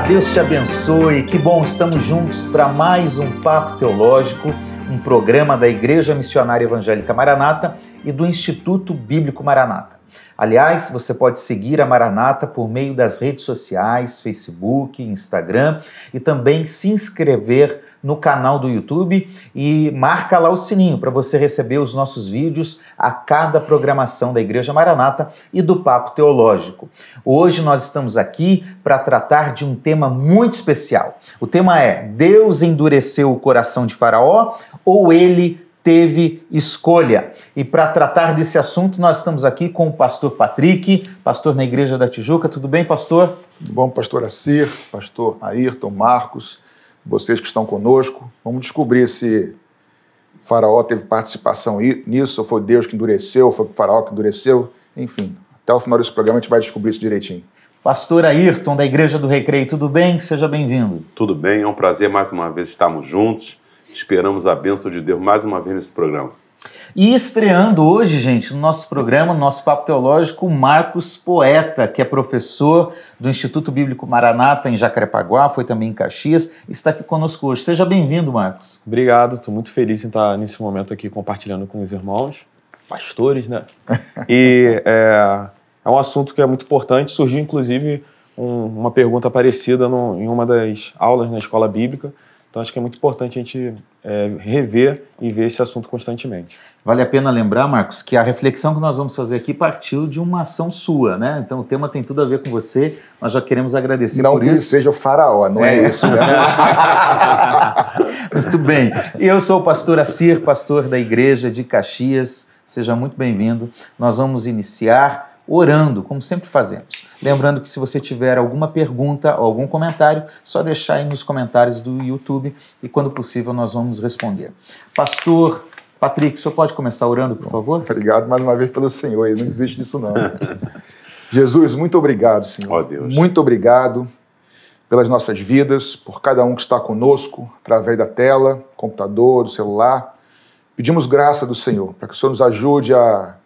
Deus te abençoe. Que bom, estamos juntos para mais um Papo Teológico, um programa da Igreja Missionária Evangélica Maranata e do Instituto Bíblico Maranata. Aliás, você pode seguir a Maranata por meio das redes sociais, Facebook, Instagram, e também se inscrever no canal do YouTube e marca lá o sininho para você receber os nossos vídeos a cada programação da Igreja Maranata e do Papo Teológico. Hoje nós estamos aqui para tratar de um tema muito especial. O tema é: Deus endureceu o coração de Faraó ou ele teve escolha? E para tratar desse assunto, nós estamos aqui com o pastor Patrick, pastor na Igreja da Tijuca. Tudo bem, pastor? Tudo bom, pastor Assir, pastor Ayrton, Marcos, vocês que estão conosco. Vamos descobrir se Faraó teve participação nisso, ou foi Deus que endureceu, ou foi o Faraó que endureceu. Enfim, até o final desse programa a gente vai descobrir isso direitinho. Pastor Ayrton, da Igreja do Recreio, tudo bem? Seja bem-vindo. Tudo bem, é um prazer mais uma vez estarmos juntos. Esperamos a bênção de Deus mais uma vez nesse programa. E estreando hoje, gente, no nosso programa, no nosso Papo Teológico, o Marcos Poeta, que é professor do Instituto Bíblico Maranata em Jacarepaguá, foi também em Caxias, está aqui conosco hoje. Seja bem-vindo, Marcos. Obrigado, estou muito feliz em estar nesse momento aqui compartilhando com os irmãos, pastores, né? E é um assunto que é muito importante, surgiu inclusive uma pergunta parecida em uma das aulas na escola bíblica. Então, acho que é muito importante a gente rever e ver esse assunto constantemente. Vale a pena lembrar, Marcos, que a reflexão que nós vamos fazer aqui partiu de uma ação sua, né? Então, o tema tem tudo a ver com você. Nós já queremos agradecer por isso. Não que ele seja o Faraó, não é isso, né? Muito bem. Eu sou o pastor Assir, pastor da Igreja de Caxias. Seja muito bem-vindo. Nós vamos iniciar orando, como sempre fazemos. Lembrando que se você tiver alguma pergunta ou algum comentário, só deixar aí nos comentários do YouTube e, quando possível, nós vamos responder. Pastor Patrick, o senhor pode começar orando, por favor? Obrigado mais uma vez pelo Senhor, não existe disso não. Jesus, muito obrigado, Senhor. Ó Deus. Muito obrigado pelas nossas vidas, por cada um que está conosco, através da tela, computador, do celular. Pedimos graça do Senhor, para que o Senhor nos ajude a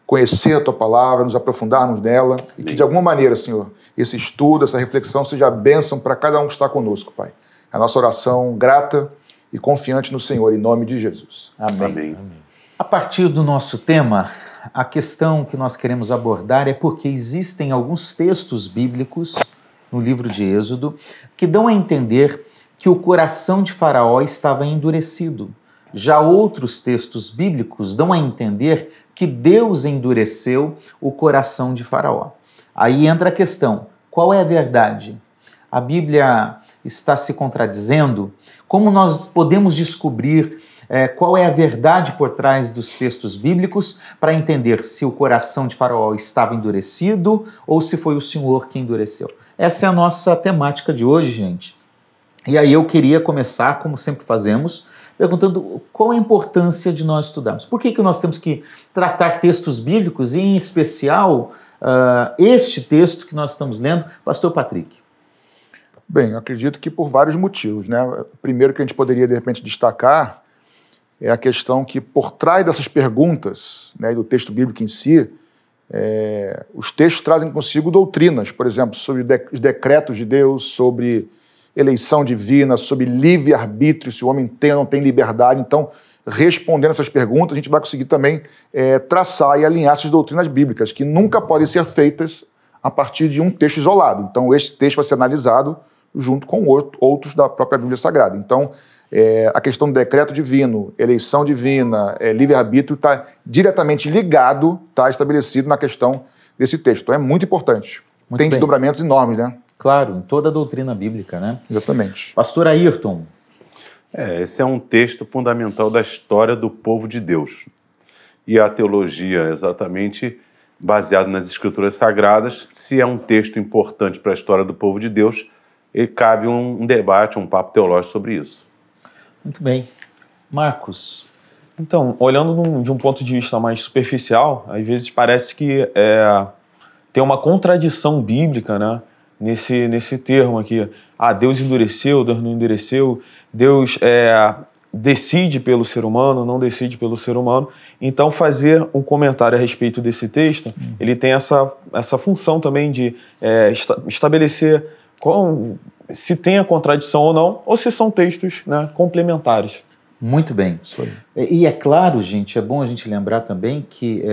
conhecer a Tua Palavra, nos aprofundarmos nela e que, de alguma maneira, Senhor, esse estudo, essa reflexão seja bênção para cada um que está conosco, Pai. É a nossa oração grata e confiante no Senhor, em nome de Jesus. Amém. Amém. A partir do nosso tema, a questão que nós queremos abordar é porque existem alguns textos bíblicos no livro de Êxodo que dão a entender que o coração de Faraó estava endurecido. Já outros textos bíblicos dão a entender que Deus endureceu o coração de Faraó. Aí entra a questão: qual é a verdade? A Bíblia está se contradizendo? Como nós podemos descobrir qual é a verdade por trás dos textos bíblicos para entender se o coração de Faraó estava endurecido ou se foi o Senhor que endureceu? Essa é a nossa temática de hoje, gente. E aí eu queria começar, como sempre fazemos, perguntando qual a importância de nós estudarmos. Por que nós temos que tratar textos bíblicos, e em especial este texto que nós estamos lendo, pastor Patrick? Bem, eu acredito que por vários motivos, né? O primeiro que a gente poderia, de repente, destacar é a questão que, por trás dessas perguntas, né, do texto bíblico em si, os textos trazem consigo doutrinas, por exemplo, sobre os decretos de Deus, sobre eleição divina, sobre livre-arbítrio, se o homem tem ou não tem liberdade. Então, respondendo essas perguntas, a gente vai conseguir também traçar e alinhar essas doutrinas bíblicas, que nunca podem ser feitas a partir de um texto isolado. Então, esse texto vai ser analisado junto com outros da própria Bíblia Sagrada. Então, a questão do decreto divino, eleição divina, livre-arbítrio, está diretamente ligado, está estabelecido na questão desse texto. Então, é muito importante. Tem desdobramentos enormes, né? Claro, em toda a doutrina bíblica, né? Exatamente. Pastor Ayrton. Esse é um texto fundamental da história do povo de Deus. E a teologia, exatamente baseada nas Escrituras Sagradas, se é um texto importante para a história do povo de Deus, e cabe um debate, um papo teológico sobre isso. Muito bem. Marcos. Então, olhando de um ponto de vista mais superficial, às vezes parece que tem uma contradição bíblica, né? Nesse termo aqui. Deus endureceu, Deus não endureceu, Deus decide pelo ser humano, não decide pelo ser humano. Então, fazer um comentário a respeito desse texto, ele tem essa função também de estabelecer se tem a contradição ou não, ou se são textos, né, complementares. Muito bem. E é claro, gente, é bom a gente lembrar também que,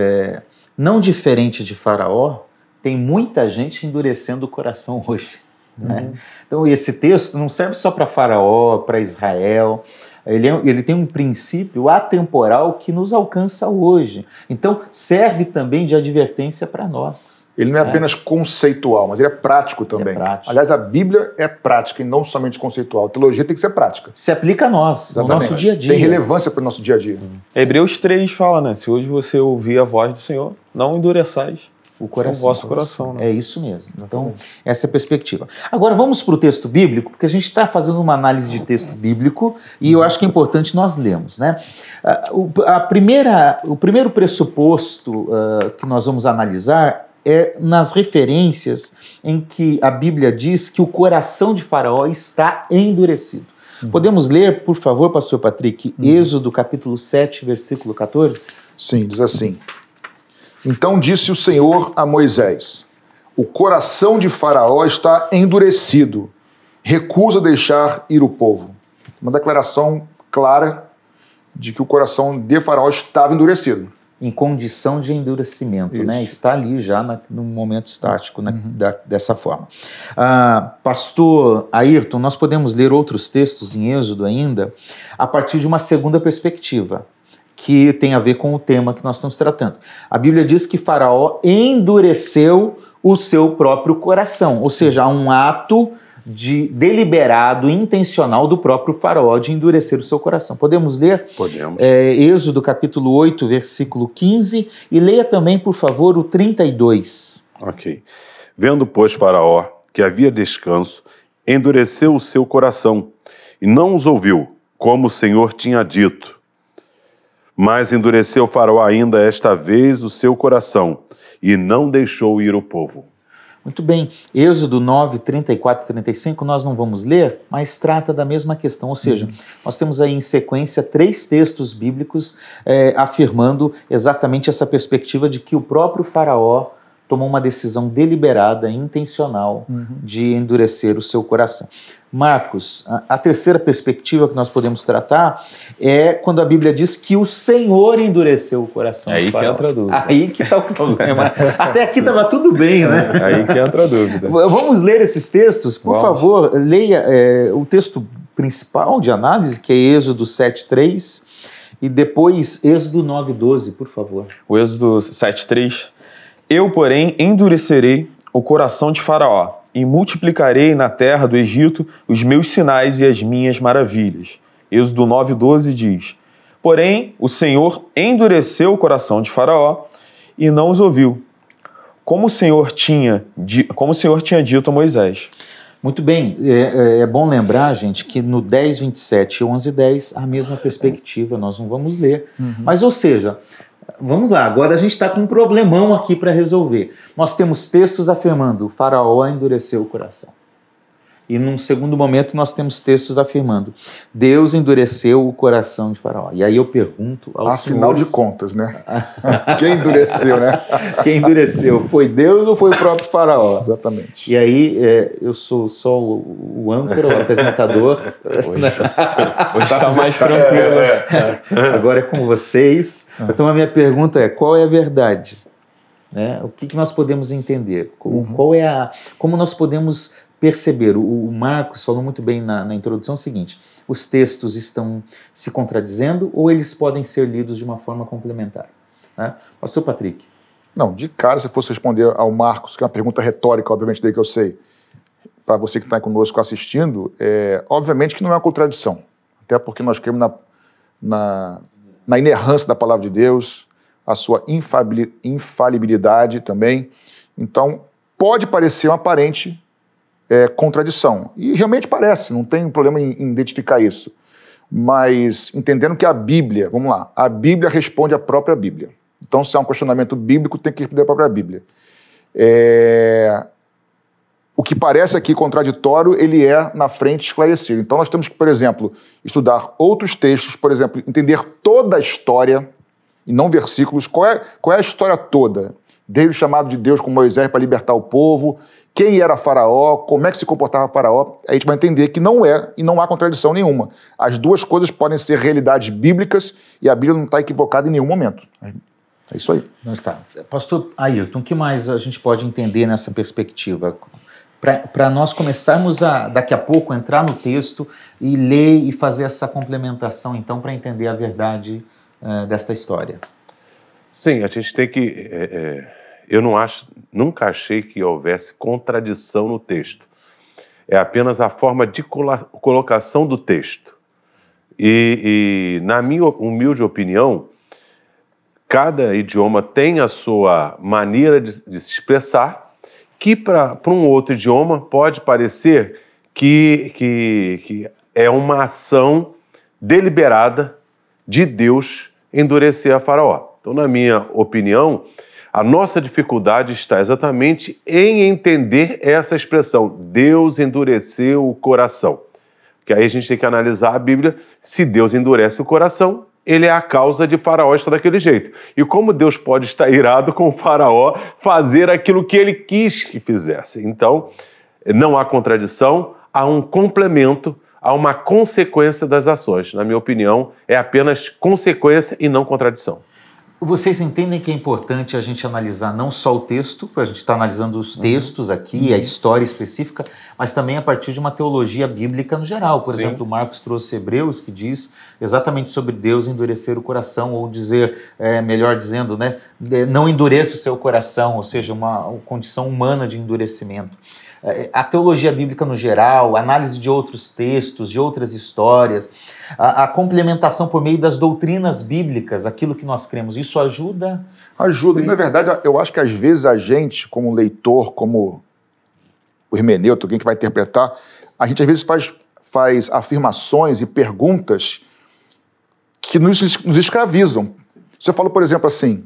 não diferente de Faraó, tem muita gente endurecendo o coração hoje. Né? Então esse texto não serve só para Faraó, para Israel. Ele tem um princípio atemporal que nos alcança hoje. Então serve também de advertência para nós. Ele não é apenas conceitual, mas ele é prático também. Aliás, a Bíblia é prática e não somente conceitual. A teologia tem que ser prática. Se aplica a nós, no nosso dia a dia. Tem relevância para o nosso dia a dia. Hebreus 3 fala, né? Se hoje você ouvir a voz do Senhor, não endureçais o vosso coração. Né? É isso mesmo. Então, essa é a perspectiva. Agora, vamos para o texto bíblico, porque a gente está fazendo uma análise de texto bíblico e eu acho que é importante nós lermos. Né? O primeiro pressuposto que nós vamos analisar é nas referências em que a Bíblia diz que o coração de Faraó está endurecido. Podemos ler, por favor, pastor Patrick, Êxodo capítulo 7, versículo 14? Sim, diz assim: Então disse o Senhor a Moisés: O coração de Faraó está endurecido, recusa deixar ir o povo. Uma declaração clara de que o coração de Faraó estava endurecido. Em condição de endurecimento, né? Está ali já no momento estático, né? Dessa forma. Pastor Ayrton, nós podemos ler outros textos em Êxodo ainda, a partir de uma segunda perspectiva, que tem a ver com o tema que nós estamos tratando. A Bíblia diz que Faraó endureceu o seu próprio coração, ou seja, há um ato deliberado, intencional do próprio Faraó de endurecer o seu coração. Podemos ler? Podemos. Êxodo capítulo 8, versículo 15, e leia também, por favor, o 32. Ok. Vendo, pois, Faraó que havia descanso, endureceu o seu coração e não os ouviu, como o Senhor tinha dito. Mas endureceu Faraó ainda esta vez o seu coração e não deixou ir o povo. Muito bem, Êxodo 9, 34 e 35 nós não vamos ler, mas trata da mesma questão, ou seja, nós temos aí em sequência 3 textos bíblicos afirmando exatamente essa perspectiva de que o próprio Faraó tomou uma decisão deliberada, intencional, de endurecer o seu coração. Marcos, a terceira perspectiva que nós podemos tratar é quando a Bíblia diz que o Senhor endureceu o coração. Aí que entra a dúvida. Aí que está o problema. Até aqui estava tudo bem, né? Aí que entra a dúvida. Vamos ler esses textos? Por favor, leia o texto principal de análise, que é Êxodo 7:3, e depois Êxodo 9:12, por favor. O Êxodo 7:3. Eu, porém, endurecerei o coração de Faraó e multiplicarei na terra do Egito os meus sinais e as minhas maravilhas. Êxodo 9:12 diz: Porém, o Senhor endureceu o coração de Faraó e não os ouviu, como o Senhor tinha dito a Moisés. Muito bem, é bom lembrar, gente, que no 10:27 e 11:10 a mesma perspectiva, nós não vamos ler. Mas, ou seja, vamos lá, agora a gente está com um problemão aqui para resolver. Nós temos textos afirmando Faraó endureceu o coração. E num segundo momento nós temos textos afirmando Deus endureceu o coração de Faraó. E aí eu pergunto aos Afinal de contas, né? Quem endureceu, né? Quem endureceu? Foi Deus ou foi o próprio Faraó? Exatamente. E aí eu sou só o âncora, o apresentador. Hoje está mais tranquilo. Agora é com vocês. Então a minha pergunta é, qual é a verdade? Né? O que nós podemos entender? Como nós podemos perceber? O Marcos falou muito bem na introdução o seguinte: os textos estão se contradizendo ou eles podem ser lidos de uma forma complementar? Né? Pastor Patrick. Não, de cara, se eu fosse responder ao Marcos, que é uma pergunta retórica, obviamente, daí que eu sei, para você que está conosco assistindo, obviamente que não é uma contradição, até porque nós cremos na inerrância da palavra de Deus, a sua infalibilidade também. Então, pode parecer uma aparente contradição. E realmente parece, não tem problema em identificar isso. Mas entendendo que a Bíblia, vamos lá, a Bíblia responde à própria Bíblia. Então, se há um questionamento bíblico, tem que responder à própria Bíblia. O que parece aqui contraditório, ele é na frente esclarecido. Então, nós temos que, por exemplo, estudar outros textos, por exemplo, entender toda a história, e não versículos. Qual é a história toda desde o chamado de Deus com Moisés para libertar o povo, quem era Faraó, como é que se comportava Faraó, a gente vai entender que não é e não há contradição nenhuma. As duas coisas podem ser realidades bíblicas e a Bíblia não está equivocada em nenhum momento. É isso aí. Não está. Pastor Ayrton, o que mais a gente pode entender nessa perspectiva? Para nós começarmos a, daqui a pouco, entrar no texto e ler e fazer essa complementação, então, para entender a verdade desta história. Sim, a gente tem que... eu nunca achei que houvesse contradição no texto. É apenas a forma de colocação do texto. E na minha humilde opinião, cada idioma tem a sua maneira de se expressar, que para um outro idioma pode parecer que é uma ação deliberada de Deus endurecer a Faraó. Então, na minha opinião, a nossa dificuldade está exatamente em entender essa expressão, Deus endureceu o coração. Porque aí a gente tem que analisar a Bíblia, se Deus endurece o coração, ele é a causa de Faraó estar daquele jeito. E como Deus pode estar irado com o Faraó fazer aquilo que ele quis que fizesse? Então, não há contradição, há um complemento, há uma consequência das ações. Na minha opinião, é apenas consequência e não contradição. Vocês entendem que é importante a gente analisar não só o texto, a gente está analisando os textos aqui, a história específica, mas também a partir de uma teologia bíblica no geral. Por exemplo, o Marcos trouxe Hebreus, que diz exatamente sobre Deus endurecer o coração, ou dizer, melhor dizendo, né, não endureça o seu coração, ou seja, uma condição humana de endurecimento. A teologia bíblica no geral, análise de outros textos, de outras histórias, a complementação por meio das doutrinas bíblicas, aquilo que nós cremos, isso ajuda? Ajuda. Sim. E, na verdade, eu acho que às vezes a gente, como leitor, como o hermeneuta, alguém que vai interpretar, a gente às vezes faz afirmações e perguntas que nos escravizam. Você fala, por exemplo, assim,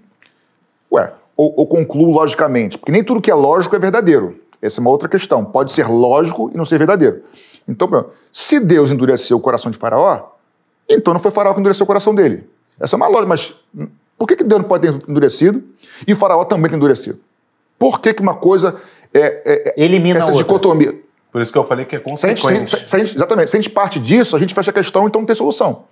ou concluo logicamente, porque nem tudo que é lógico é verdadeiro. Essa é uma outra questão. Pode ser lógico e não ser verdadeiro. Então, se Deus endureceu o coração de Faraó, então não foi Faraó que endureceu o coração dele. Essa é uma lógica, mas por que Deus não pode ter endurecido e Faraó também tem endurecido? Por que uma coisa elimina essa dicotomia? Por isso que eu falei que é consequente. Exatamente. Se a gente parte disso, a gente fecha a questão, então não tem solução.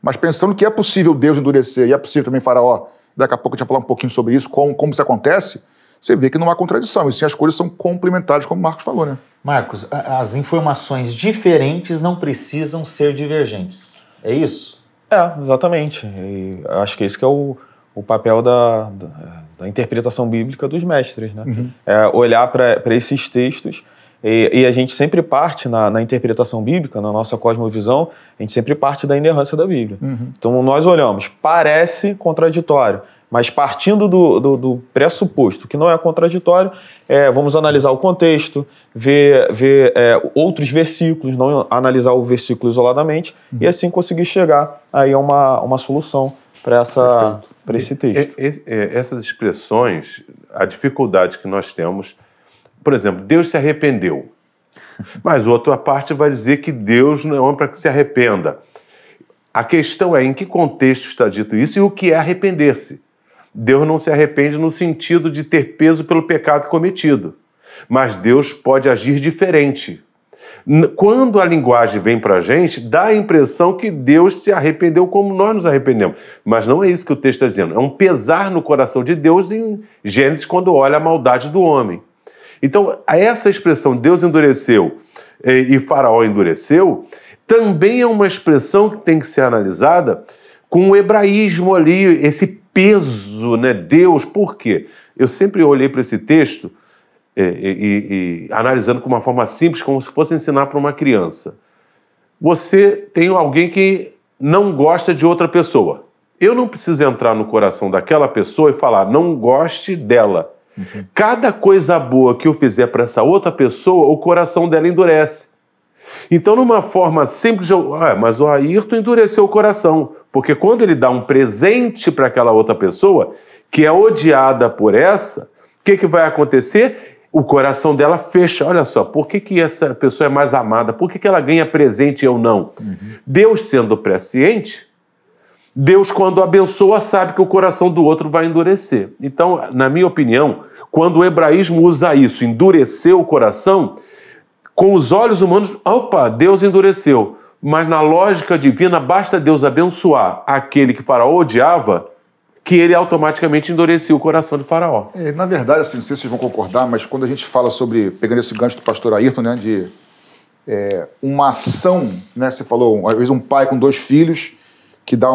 Mas pensando que é possível Deus endurecer e é possível também Faraó, daqui a pouco a gente vai falar um pouquinho sobre isso, como isso acontece, você vê que não há contradição, e sim as coisas são complementares, como o Marcos falou, né? Marcos, as informações diferentes não precisam ser divergentes, é isso? Exatamente. E acho que esse que é o papel da interpretação bíblica dos mestres, né? É olhar para esses textos e a gente sempre parte na interpretação bíblica, na nossa cosmovisão, a gente sempre parte da inerrância da Bíblia. Então nós olhamos, parece contraditório, mas partindo do pressuposto que não é contraditório, vamos analisar o contexto, ver outros versículos, não analisar o versículo isoladamente, e assim conseguir chegar aí a uma solução para esse texto. Essas expressões, a dificuldade que nós temos, por exemplo, Deus se arrependeu, mas outra parte vai dizer que Deus não é homem para que se arrependa. A questão é em que contexto está dito isso e o que é arrepender-se. Deus não se arrepende no sentido de ter peso pelo pecado cometido, mas Deus pode agir diferente. Quando a linguagem vem para a gente, dá a impressão que Deus se arrependeu como nós nos arrependemos, mas não é isso que o texto está dizendo. É um pesar no coração de Deus em Gênesis quando olha a maldade do homem. Então, essa expressão Deus endureceu e Faraó endureceu também é uma expressão que tem que ser analisada com o hebraísmo ali, esse peso, né? Deus, por quê? Eu sempre olhei para esse texto e analisando com uma forma simples, como se fosse ensinar para uma criança. Você tem alguém que não gosta de outra pessoa. Eu não preciso entrar no coração daquela pessoa e falar, não goste dela. Cada coisa boa que eu fizer para essa outra pessoa, o coração dela endurece. Então, numa forma simples, mas o Ayrton endureceu o coração, porque quando ele dá um presente para aquela outra pessoa, que é odiada por essa, o que vai acontecer? O coração dela fecha. Olha só, por que essa pessoa é mais amada? Por que ela ganha presente e eu não? Deus, sendo presciente, Deus, quando abençoa, sabe que o coração do outro vai endurecer. Então, na minha opinião, quando o hebraísmo usa isso, endurecer o coração, com os olhos humanos, opa, Deus endureceu. Mas na lógica divina, basta Deus abençoar aquele que Faraó odiava, que ele automaticamente endurecia o coração de Faraó. Na verdade, assim, não sei se vocês vão concordar, mas quando a gente fala sobre, pegando esse gancho do pastor Ayrton, né, de uma ação, né, você falou, às vezes um pai com 2 filhos, que dá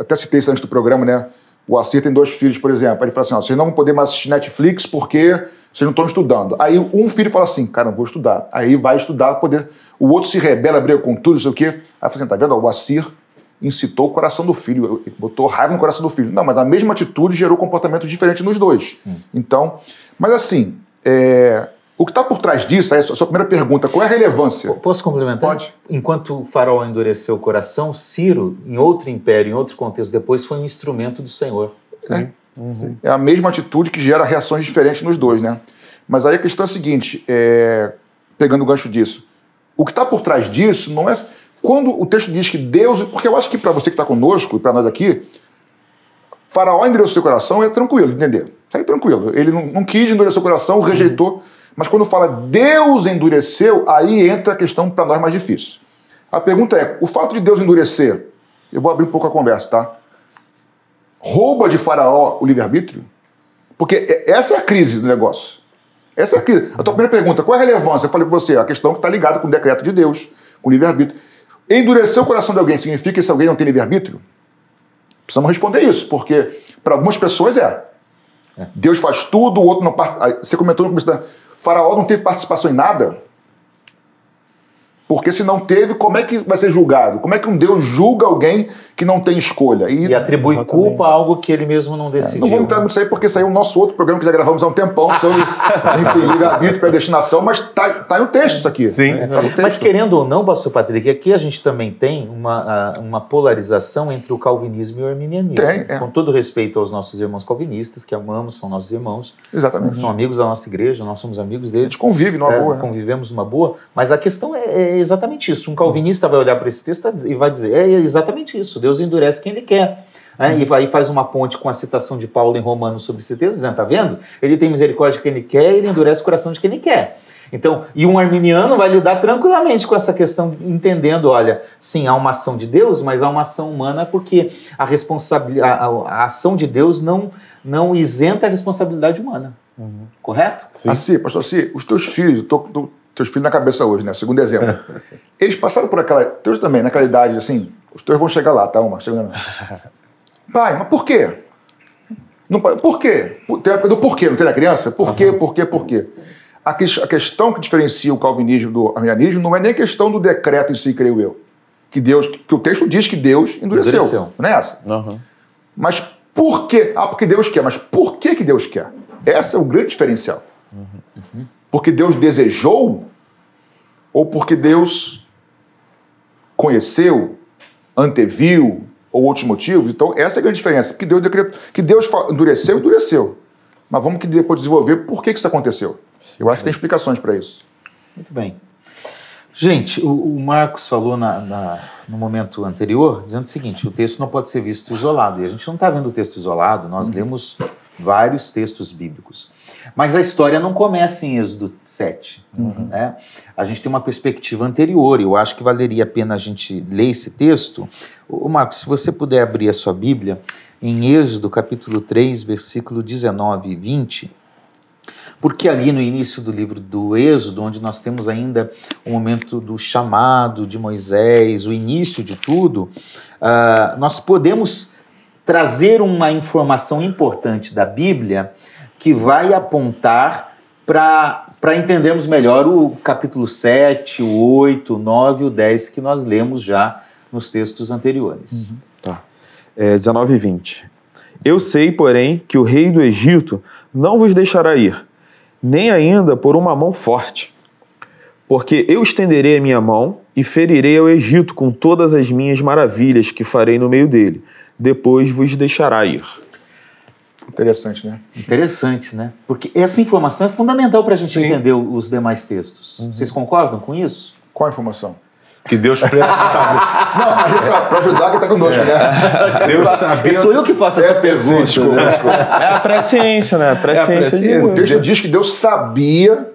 até citei isso antes do programa, né, o Assir tem 2 filhos, por exemplo, aí ele fala assim, vocês não vão poder mais assistir Netflix porque vocês não estão estudando. Aí um filho fala assim, cara, não vou estudar. Aí vai estudar para poder... O outro se rebela, briga com tudo, não sei o quê. Aí fala assim, tá vendo, o Assir incitou o coração do filho, botou raiva no coração do filho. Não, mas a mesma atitude gerou comportamentos diferentes nos dois. Sim. Então, mas assim, o que está por trás disso, aí a sua primeira pergunta, qual é a relevância? Posso complementar? Pode. Enquanto o Faraó endureceu o coração, Ciro, em outro império, em outro contexto depois, foi um instrumento do Senhor. Sim. É a mesma atitude que gera reações diferentes nos dois, né? Mas aí a questão é a seguinte, pegando o gancho disso, o que está por trás disso não é... Quando o texto diz que Deus... Porque eu acho que para você que está conosco e para nós aqui, Faraó endureceu seu coração, é tranquilo de entender. Isso aí é tranquilo. Ele não quis endurecer o coração, rejeitou. Mas quando fala Deus endureceu, aí entra a questão para nós mais difícil. A pergunta é, o fato de Deus endurecer, eu vou abrir um pouco a conversa, tá? Rouba de Faraó o livre-arbítrio? Porque essa é a crise do negócio. Essa é a crise. A tua primeira pergunta, qual é a relevância? Eu falei para você, a questão que está ligada com o decreto de Deus, com o livre-arbítrio. Endurecer o coração de alguém significa que esse alguém não tem livre-arbítrio? Precisamos responder isso, porque para algumas pessoas Deus faz tudo, o outro não... Você comentou no começo da... Faraó não teve participação em nada? Porque se não teve, como é que vai ser julgado? Como é que um Deus julga alguém que não tem escolha? E atribui culpa a algo que ele mesmo não decidiu. Não vamos entrar muito nisso aí, porque saiu o nosso outro programa que já gravamos há um tempão sobre, enfim, livre-arbítrio, predestinação, mas tá no texto isso aqui. Sim. Tá no texto. Mas querendo ou não, pastor Patrick, aqui a gente também tem uma polarização entre o calvinismo e o arminianismo. Com todo respeito aos nossos irmãos calvinistas, que amamos, são nossos irmãos. Exatamente. São amigos da nossa igreja, nós somos amigos deles. A gente convive numa boa. Convivemos numa boa, mas a questão é exatamente isso. Um calvinista vai olhar para esse texto e vai dizer, é exatamente isso, Deus endurece quem ele quer. E aí faz uma ponte com a citação de Paulo em Romanos sobre esse texto, dizendo, tá vendo? Ele tem misericórdia de quem ele quer, ele endurece o coração de quem ele quer. Então, e um arminiano vai lidar tranquilamente com essa questão, entendendo, olha, sim, há uma ação de Deus, mas há uma ação humana porque a ação de Deus não isenta a responsabilidade humana. Correto? Sim. Assim, pastor, os teus filhos, teus filhos na cabeça hoje, né? Segundo exemplo. Eles passaram por aquela... Teus também, naquela idade, assim, os teus vão chegar lá, tá? Chegando. Pai, mas por quê? Por quê? Tem a época do porquê, não tem na criança? Por quê, por quê, por quê? A questão que diferencia o calvinismo do arminianismo não é nem a questão do decreto em si, creio eu. Que o texto diz que Deus endureceu. Não é essa? Mas por quê? Porque Deus quer. Mas por que Deus quer? Esse é o grande diferencial. Porque Deus desejou? Ou porque Deus conheceu, anteviu, ou outros motivos? Então, essa é a grande diferença. Porque Deus decretou, que Deus endureceu. Mas vamos depois desenvolver por que isso aconteceu. Eu acho que tem explicações para isso. Muito bem. Gente, o Marcos falou no momento anterior, dizendo o seguinte, o texto não pode ser visto isolado. E a gente não está vendo o texto isolado, nós lemos vários textos bíblicos. Mas a história não começa em Êxodo 7. Né? A gente tem uma perspectiva anterior, e eu acho que valeria a pena a gente ler esse texto. Marcos, se você puder abrir a sua Bíblia, em Êxodo capítulo 3, versículo 19 e 20, porque ali no início do livro do Êxodo, onde nós temos ainda o momento do chamado de Moisés, o início de tudo, nós podemos trazer uma informação importante da Bíblia que vai apontar para entendermos melhor o capítulo 7, o 8, o 9 e o 10 que nós lemos já nos textos anteriores. Tá. 19 e 20. Eu sei, porém, que o rei do Egito não vos deixará ir, nem ainda por uma mão forte, porque eu estenderei a minha mão e ferirei ao Egito com todas as minhas maravilhas que farei no meio dele. Depois vos deixará ir. Interessante, né? Interessante, né? Porque essa informação é fundamental para a gente entender os demais textos. Vocês concordam com isso? Qual a informação? Que Deus precisa saber. Não, a gente sabe, para ajudar quem está conosco, né? Deus sabia. Sou eu que faço essa pergunta. Desculpa. É a presciência, né? A presciência de Deus. O texto diz que Deus sabia,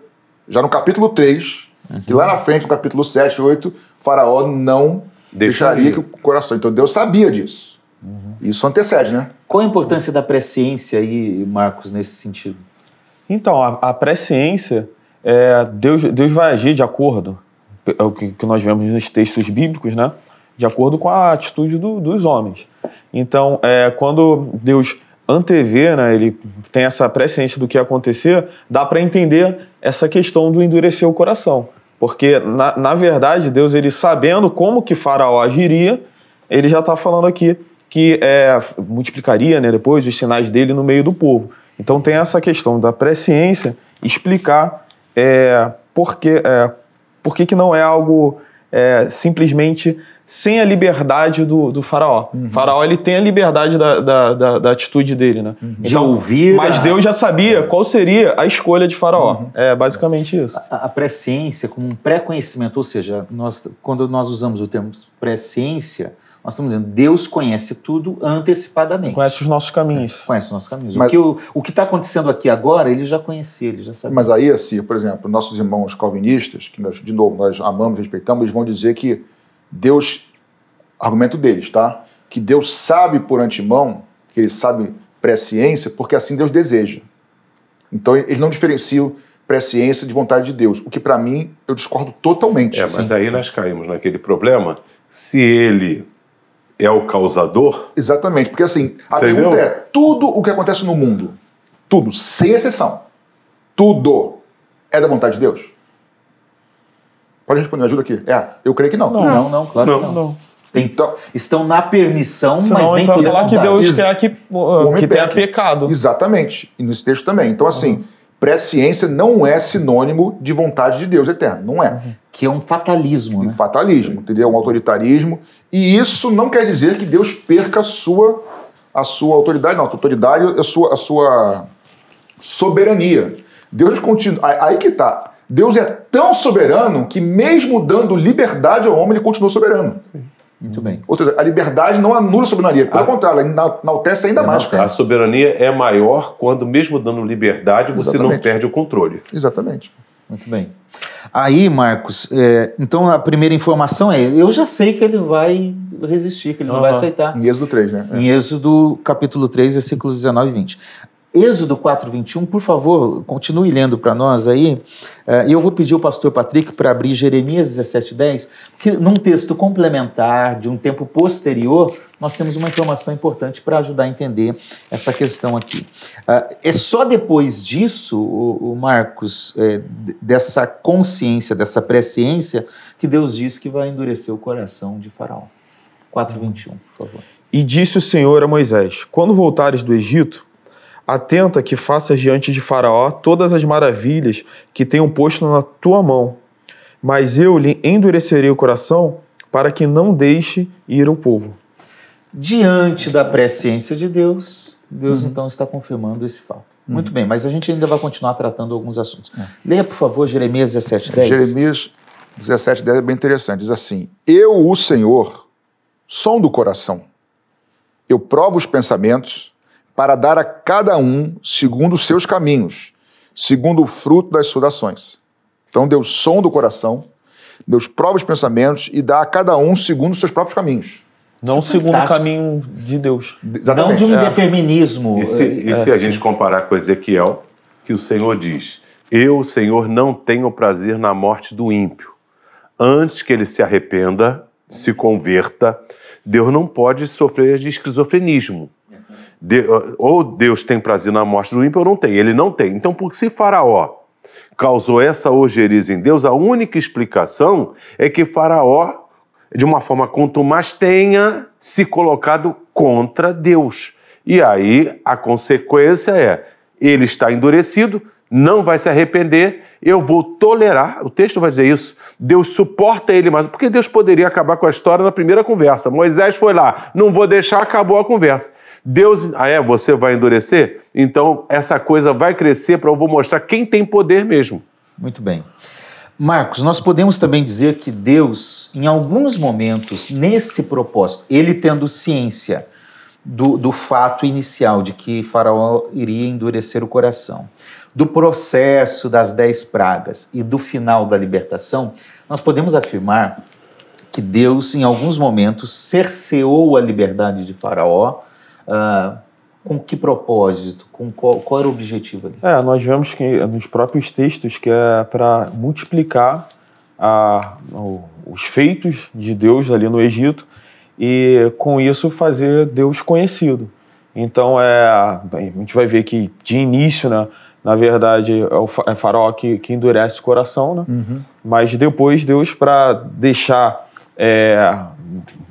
já no capítulo 3, que lá na frente, no capítulo 7, 8, Faraó não deixaria que o coração. Então Deus sabia disso. Isso antecede, né? Qual a importância da presciência aí, Marcos, nesse sentido? Então, a presciência, Deus vai agir de acordo, é o que nós vemos nos textos bíblicos, né? De acordo com a atitude dos homens. Então, quando Deus antevê, né, ele tem essa presciência do que ia acontecer, dá para entender essa questão do endurecer o coração. Porque, na verdade, Deus, ele sabendo como que Faraó agiria, ele já está falando aqui que multiplicaria, né, depois os sinais dele no meio do povo. Então tem essa questão da presciência explicar por que não é algo simplesmente sem a liberdade do Faraó. O Faraó, ele tem a liberdade da atitude dele, né? De ouvir. Mas Deus já sabia qual seria a escolha de Faraó. É basicamente isso. A presciência como um pré-conhecimento, ou seja, quando nós usamos o termo presciência, nós estamos dizendo, Deus conhece tudo antecipadamente. Conhece os nossos caminhos. Conhece os nossos caminhos. Mas, o que está acontecendo aqui agora, ele já conhecia, ele já sabia. Mas aí, assim, por exemplo, nossos irmãos calvinistas, que nós, de novo, nós amamos, respeitamos, eles vão dizer que Deus, argumento deles, tá? Que Deus sabe por antemão, que ele sabe presciência, porque assim Deus deseja. Então, eles não diferenciam presciência de vontade de Deus, o que para mim, eu discordo totalmente. Mas aí nós caímos naquele problema, se ele é o causador... Exatamente, porque assim, a Entendeu? pergunta é, tudo o que acontece no mundo, tudo, sem exceção, tudo é da vontade de Deus? Pode responder, me ajuda aqui. Eu creio que não. Não, claro que não. Então, estão na permissão, Senão mas nem vai tudo é falar vontade. que Deus quer que tenha peque. pecado. Exatamente, e nesse texto também. Então assim, presciência não é sinônimo de vontade de Deus eterno, não é. Que é um fatalismo, Um né? fatalismo, entendeu? Um autoritarismo. E isso não quer dizer que Deus perca a sua autoridade, não. A autoridade é a sua soberania. Deus continua. Aí que tá. Deus é tão soberano que, mesmo dando liberdade ao homem, ele continua soberano. Muito bem. Ou seja, a liberdade não anula a soberania. Pelo contrário, ela enaltece ainda mais. A soberania é maior quando, mesmo dando liberdade, você não Exatamente. perde o controle. Exatamente. Muito bem. Aí, Marcos, então a primeira informação eu já sei que ele vai resistir, que ele não vai aceitar. Em Êxodo 3, né? Em Êxodo, capítulo 3, versículos 19 e 20. Êxodo 4, 21, por favor, continue lendo para nós aí. E eu vou pedir ao pastor Patrick para abrir Jeremias 17, 10, porque num texto complementar, de um tempo posterior, nós temos uma informação importante para ajudar a entender essa questão aqui. É só depois disso, o Marcos, dessa consciência, dessa presciência, que Deus diz que vai endurecer o coração de Faraó. 4, 21, por favor. E disse o Senhor a Moisés: quando voltares do Egito, atenta que faças diante de Faraó todas as maravilhas que tenho posto na tua mão, mas eu lhe endurecerei o coração para que não deixe ir o povo. Diante da presciência de Deus, Deus então está confirmando esse fato. Muito bem, mas a gente ainda vai continuar tratando alguns assuntos. Leia, por favor, Jeremias 17, 10. Jeremias 17, 10 é bem interessante. Diz assim: eu, o Senhor, sondo o coração. Eu provo os pensamentos para dar a cada um segundo os seus caminhos, segundo o fruto das suas ações. Então Deus sonda o coração, Deus prova os pensamentos e dá a cada um segundo os seus próprios caminhos. Não Isso é segundo o fantástico. caminho de Deus. Exatamente. Não de um determinismo. E se a gente comparar com Ezequiel, que o Senhor diz: eu, Senhor, não tenho prazer na morte do ímpio. Antes que ele se arrependa, se converta, Deus não pode sofrer de esquizofrenismo. Ou Deus tem prazer na morte do ímpio ou não tem. Ele não tem. Então, por se Faraó causou essa ojeriza em Deus, a única explicação é que Faraó, de uma forma contumaz, tenha se colocado contra Deus. E aí a consequência é, ele está endurecido, não vai se arrepender, eu vou tolerar, o texto vai dizer isso, Deus suporta ele mais, porque Deus poderia acabar com a história na primeira conversa. Moisés foi lá, não vou deixar, acabou a conversa. Deus, você vai endurecer? Então essa coisa vai crescer para eu vou mostrar quem tem poder mesmo. Muito bem. Marcos, nós podemos também dizer que Deus, em alguns momentos, nesse propósito, ele tendo ciência do fato inicial de que Faraó iria endurecer o coração, do processo das 10 pragas e do final da libertação, nós podemos afirmar que Deus, em alguns momentos, cerceou a liberdade de Faraó. Com que propósito? Qual era o objetivo ali? Nós vemos que nos próprios textos que é para multiplicar os feitos de Deus ali no Egito e com isso fazer Deus conhecido. Então a gente vai ver que de início, né, na verdade é Faraó que endurece o coração, né? Uhum. Mas depois Deus, para deixar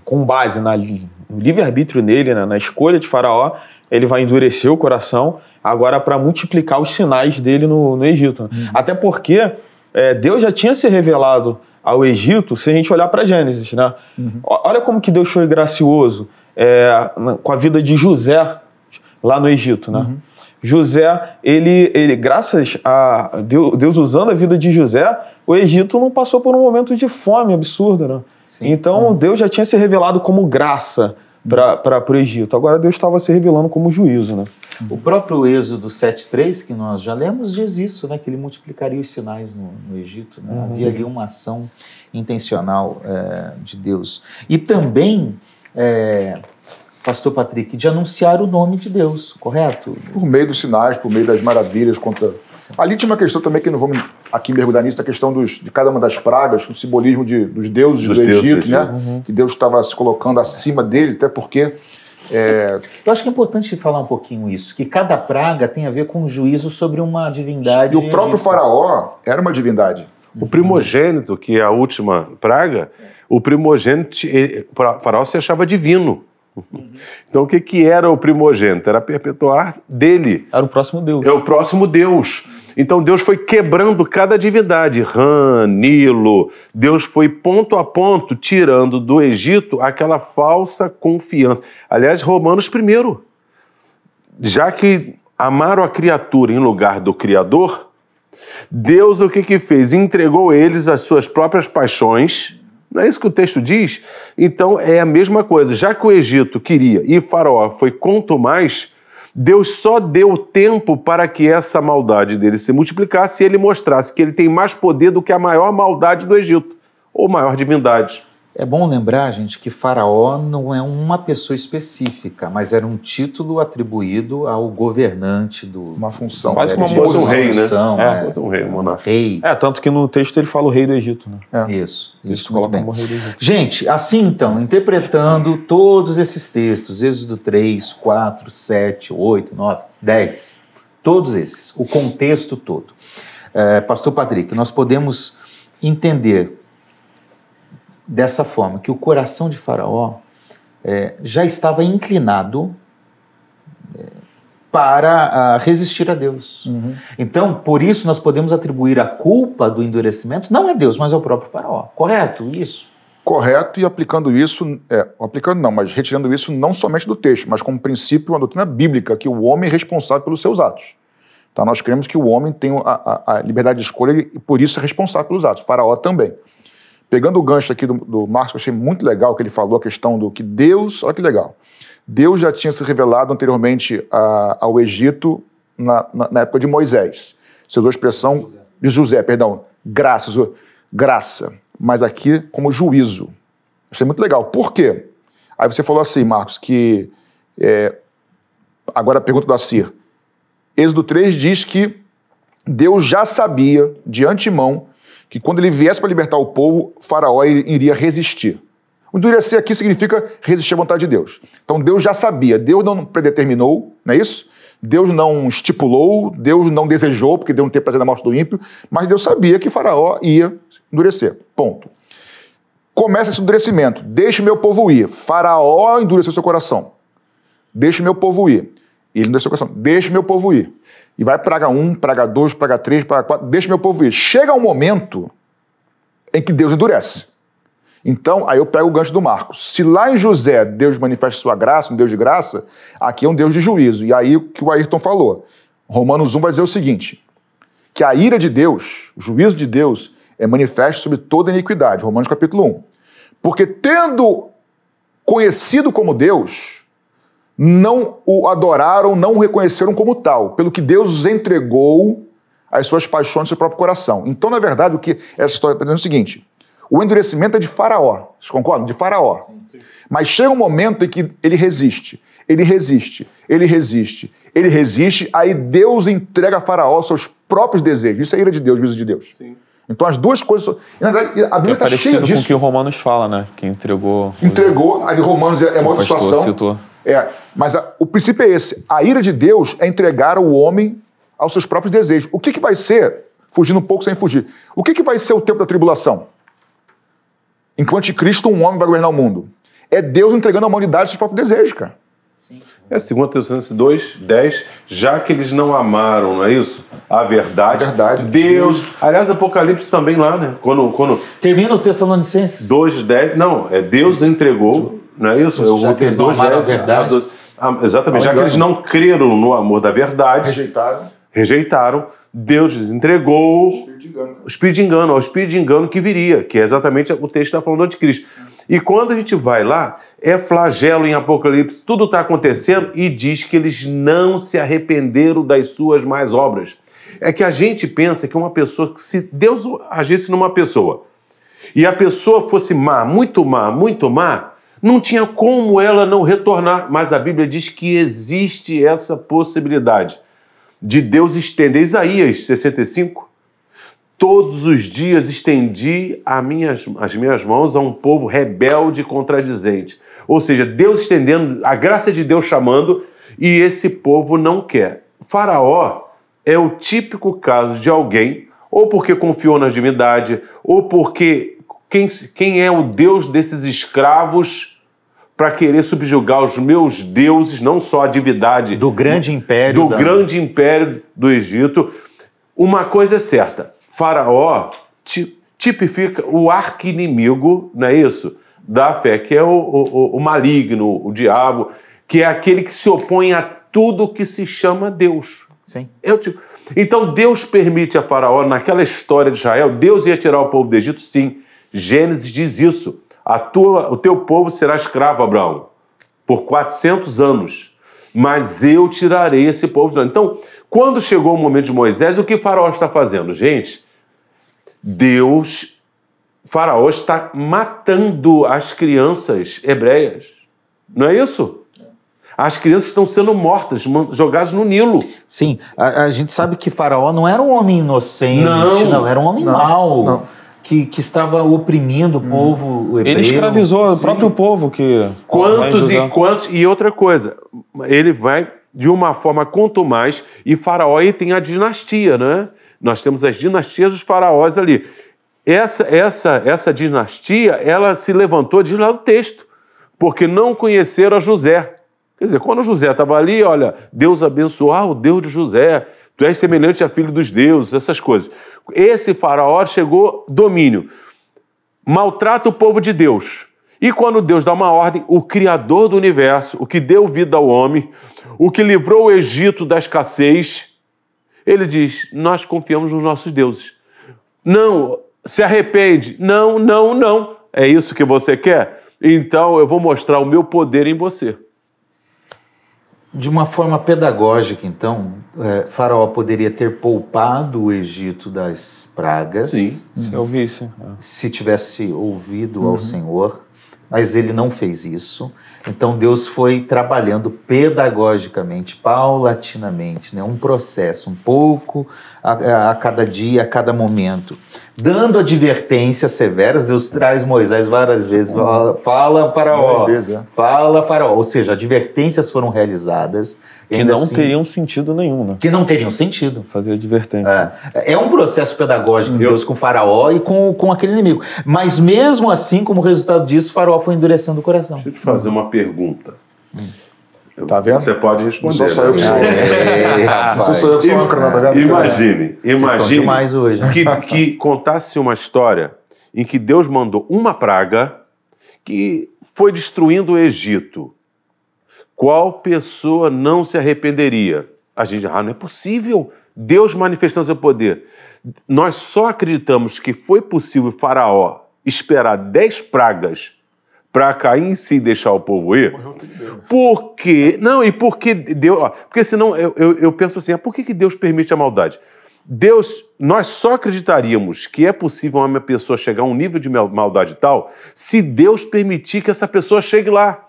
com base no livre-arbítrio dele, né, na escolha de Faraó, ele vai endurecer o coração agora para multiplicar os sinais dele no Egito. Uhum. Até porque Deus já tinha se revelado ao Egito, se a gente olhar para Gênesis, né? Uhum. Olha como que Deus foi gracioso com a vida de José lá no Egito, né? Uhum. José, ele graças a Deus usando a vida de José, o Egito não passou por um momento de fome absurda, né? Sim. Então Deus já tinha se revelado como graça para o Egito. Agora Deus estava se revelando como juízo, né? O próprio Êxodo 7:3, que nós já lemos, diz isso, né? Que ele multiplicaria os sinais no Egito. Né? Havia ali uma ação intencional de Deus. E também, Pastor Patrick, de anunciar o nome de Deus, correto? Por meio dos sinais, por meio das maravilhas contra... Ali tinha uma questão também que não vamos aqui mergulhar nisso, a questão de cada uma das pragas, o simbolismo dos deuses do Egito, né? Uhum. Que Deus estava se colocando acima deles, até porque... Eu acho que é importante falar um pouquinho isso, que cada praga tem a ver com um juízo sobre uma divindade. E o próprio Faraó era uma divindade. O primogênito, que é a última praga, o primogênito, Faraó se achava divino. Então o que era o primogênito? Era perpetuar dele. Era o próximo Deus. É o próximo Deus. Então Deus foi quebrando cada divindade. Ram, Nilo. Deus foi ponto a ponto tirando do Egito aquela falsa confiança. Aliás, Romanos 1. Já que amaram a criatura em lugar do Criador, Deus o que fez? Entregou eles às suas próprias paixões. Não é isso que o texto diz? Então é a mesma coisa. Já que o Egito queria e Faraó foi quanto mais, Deus só deu tempo para que essa maldade dele se multiplicasse e ele mostrasse que ele tem mais poder do que a maior maldade do Egito, ou maior divindade. É bom lembrar, gente, que Faraó não é uma pessoa específica, mas era um título atribuído ao governante uma função. Quase como fosse um rei, né? Fosse um rei, um monarca. Rei. Tanto que no texto ele fala o rei do Egito, né? Isso coloca como rei do Egito. Gente, assim então, interpretando todos esses textos, Êxodo 3, 4, 7, 8, 9, 10, todos esses, o contexto todo. Pastor Patrick, nós podemos entender dessa forma, que o coração de Faraó já estava inclinado para resistir a Deus. Uhum. Então, por isso, nós podemos atribuir a culpa do endurecimento, não a Deus, mas ao próprio Faraó. Correto isso? Correto, e aplicando isso, mas retirando isso não somente do texto, mas como princípio, uma doutrina bíblica, que o homem é responsável pelos seus atos. Então, nós cremos que o homem tem a liberdade de escolha e, por isso, é responsável pelos atos. Faraó também. Pegando o gancho aqui do Marcos, eu achei muito legal que ele falou a questão do que Deus... Olha que legal. Deus já tinha se revelado anteriormente ao Egito na época de Moisés. Você usou a expressão de José, graça, mas aqui como juízo. Achei muito legal. Por quê? Aí você falou assim, Marcos, que... agora a pergunta do Assir. Êxodo 3 diz que Deus já sabia de antemão que quando ele viesse para libertar o povo, Faraó iria resistir. O endurecer aqui significa resistir à vontade de Deus. Então Deus já sabia, Deus não predeterminou, não é isso? Deus não estipulou, Deus não desejou, porque Deus não tem prazer na morte do ímpio, mas Deus sabia que Faraó ia endurecer. Ponto. Começa esse endurecimento. Deixe meu povo ir. Faraó endureceu seu coração. Deixe meu povo ir. E ele endureceu seu coração. Deixe meu povo ir. E vai praga 1, praga 2, praga 3, praga 4, deixa meu povo ir. Chega um momento em que Deus endurece. Então, aí eu pego o gancho do Marcos. Se lá em José Deus manifesta sua graça, um Deus de graça, aqui é um Deus de juízo. E aí o que o Ayrton falou. Romanos 1 vai dizer o seguinte, que a ira de Deus, o juízo de Deus, é manifesto sobre toda iniquidade, Romanos capítulo 1. Porque tendo conhecido como Deus, não o adoraram, não o reconheceram como tal, pelo que Deus os entregou às suas paixões do seu próprio coração. Então, na verdade, o que essa história está dizendo é o seguinte: o endurecimento é de Faraó, vocês concordam? De Faraó. Sim. Mas chega um momento em que ele resiste, aí Deus entrega a Faraó seus próprios desejos. Isso é ira de Deus, juízo de Deus. Sim. Então as duas coisas... Na verdade, a Bíblia está cheia disso. Com o que o Romanos fala, né? Que entregou... Ali Romanos é uma outra situação. Mas o princípio é esse. A ira de Deus é entregar o homem aos seus próprios desejos. O que vai ser, fugindo um pouco sem fugir, o que vai ser o tempo da tribulação? Enquanto Cristo, um homem vai governar o mundo. É Deus entregando à humanidade seus próprios desejos, cara. Sim. 2 Tessalonicenses 2:10, já que eles não amaram, não é isso? A verdade. Deus. Aliás, Apocalipse também lá, né? Quando termina o Tessalonicenses 2:10, não, Deus entregou, não é isso? Já que eles não amaram a verdade. Exatamente, já que eles não creram no amor da verdade, rejeitaram, Deus lhes entregou o espírito de engano que viria, que é exatamente o texto que está falando do anticristo. E quando a gente vai lá, é flagelo em Apocalipse, tudo está acontecendo e diz que eles não se arrependeram das suas más obras. É que a gente pensa que uma pessoa, que se Deus agisse numa pessoa e a pessoa fosse má, muito má, não tinha como ela não retornar. Mas a Bíblia diz que existe essa possibilidade de Deus estender. Isaías 65, todos os dias estendi as minhas mãos a um povo rebelde e contradizente. Ou seja, Deus estendendo, a graça de Deus chamando, e esse povo não quer. Faraó é o típico caso de alguém, ou porque confiou na divindade, ou porque quem é o Deus desses escravos para querer subjugar os meus deuses, não só a divindade do grande império grande império do Egito. Uma coisa é certa: Faraó tipifica o arqui-inimigo, não é isso? Da fé, que é o maligno, o diabo, que é aquele que se opõe a tudo que se chama Deus. Sim. Então Deus permite a Faraó, naquela história de Israel, Deus ia tirar o povo do Egito, sim. Gênesis diz isso. O teu povo será escravo, Abraão, por 400 anos. Mas eu tirarei esse povo. Então, quando chegou o momento de Moisés, o que Faraó está fazendo? Gente, Faraó está matando as crianças hebreias. Não é isso? As crianças estão sendo mortas, jogadas no Nilo. Sim, a gente sabe que Faraó não era um homem inocente, não era um homem mau. Não. Que estava oprimindo o povo hebreu. Ele escravizou o próprio povo. Quantos. E outra coisa, ele vai de uma forma quanto mais, e Faraó aí tem a dinastia, né? Nós temos as dinastias dos faraós ali. Essa dinastia, ela se levantou, diz lá no texto, porque não conheceram a José. Quer dizer, quando José estava ali, olha, Deus abençoou, o Deus de José, tu és semelhante a filho dos deuses, essas coisas. Esse faraó chegou domínio, maltrata o povo de Deus. E quando Deus dá uma ordem, o Criador do universo, o que deu vida ao homem, o que livrou o Egito da escassez, ele diz, nós confiamos nos nossos deuses. Não, se arrepende. Não. É isso que você quer? Então eu vou mostrar o meu poder em você. De uma forma pedagógica, então, Faraó poderia ter poupado o Egito das pragas. Sim, se ouvisse. Se tivesse ouvido ao Senhor, mas ele não fez isso. Então Deus foi trabalhando pedagogicamente, paulatinamente, né? Um processo, um pouco a cada dia, a cada momento. Dando advertências severas, Deus traz Moisés várias vezes, fala Faraó, fala Faraó, ou seja, advertências foram realizadas. Que não assim, teriam sentido nenhum, né? Que não teriam sentido. Fazer advertência. É um processo pedagógico de Deus com Faraó e com aquele inimigo. Mas mesmo assim, como resultado disso, Faraó foi endurecendo o coração. Deixa eu te fazer uma pergunta. Tá vendo? Você pode responder. Não sou só eu que sou. Não sou eu que sou âncora, tá vendo? Imagine demais hoje. que contasse uma história em que Deus mandou uma praga que foi destruindo o Egito. Qual pessoa não se arrependeria? A gente, não é possível. Deus manifestando seu poder. Nós só acreditamos que foi possível Faraó esperar 10 pragas para cair em si e deixar o povo ir. Porque Deus... Porque senão eu penso assim, por que Deus permite a maldade? Nós só acreditaríamos que é possível uma pessoa chegar a um nível de maldade tal se Deus permitir que essa pessoa chegue lá.